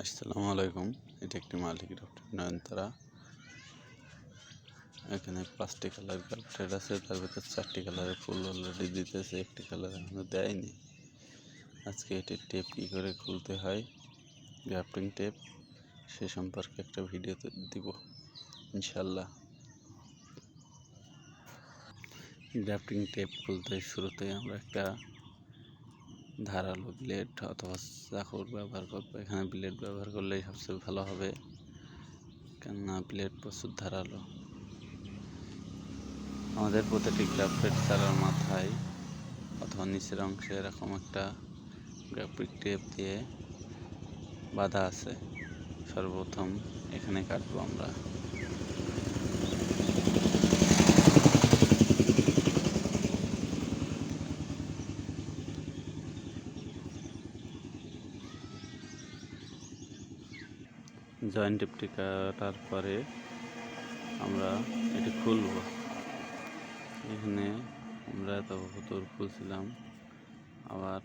আসসালামু আলাইকুম। এটা একটি মাল্টি ডক্টর নয়নতারা। এখানে 5টি কালার গ্রাফটেড আছে, তার ভিতর 4টি কালারের ফুল অলরেডি দিতেছে, একটি কালার এখনো দেয়নি। আজকে এটির টেপ কী করে খুলতে হয়, গ্রাফটিং টেপ, সে সম্পর্কে একটা ভিডিও দিব ইনশাল্লাহ। গ্রাফটিং টেপ খুলতে শুরুতে আমরা একটা ধারালো ব্লেড অথবা চাকুর ব্যবহার করবো। এখানে ব্লেড ব্যবহার করলেই সবচেয়ে ভালো হবে, কেননা ব্লেড প্রচুর ধারালো। আমাদের প্রতিটি গ্রাফটেড চারার মাথায় অথবা নিচের অংশে এরকম একটা গ্রাফটিং টেপ দিয়ে বাঁধা আছে। সর্বপ্রথম এখানে কাটবো আমরা। জয়েন্ট টেপটি কাটার পরে আমরা এটি খুলব। এখানে আমরা এত ভুতুর খুলছিলাম, আবার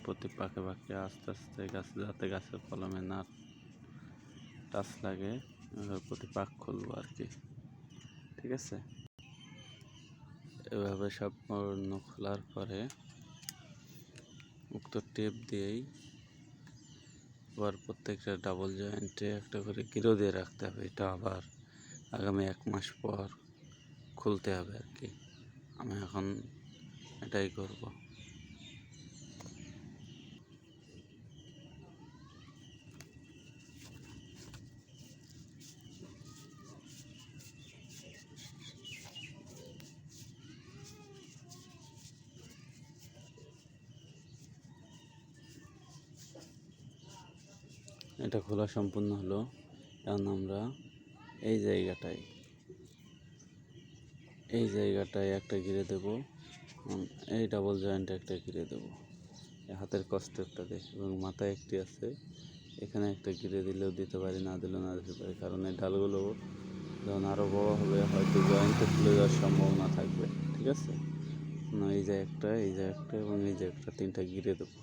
প্রতি পাকে আস্তে আস্তে গাছে, যাতে গাছের কলমে না টাচ লাগে, প্রতি পাক খুলবো আর কি। ঠিক আছে, এভাবে সম্পূর্ণ খোলার পরে উক্ত টেপ দিয়েই আবার প্রত্যেকটা ডাবল জয়েন্টে একটা করে গিরো দিয়ে রাখতে হবে। এটা আবার আগামী 1 মাস পর খুলতে হবে আর কি। আমি এখন এটাই করব। এটা খোলা সম্পূর্ণ হলো। এখন আমরা এই জায়গাটায় একটা গিরে দেব, এই ডাবল জয়েন্টে একটা গিরে দেব, হাতের কষ্ট একটা দেখ, এবং মাথায় একটি আছে, এখানে একটা গিরে দিলেও দিতে পারি, না দিলেও না দিতে পারি, কারণ এই ডালগুলো যখন আরও বড় হবে হয়তো জয়েন্টে খুলে যাওয়ার সম্ভাবনা থাকবে। ঠিক আছে, এই যে একটা এবং এই যে একটা, 3টা গিরে দেবো।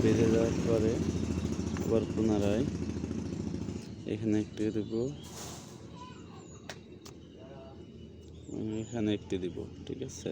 বেঁধে যাওয়ার পরে আবার পুনরায় এখানে একটি দেব, এখানে একটি দিব। ঠিক আছে।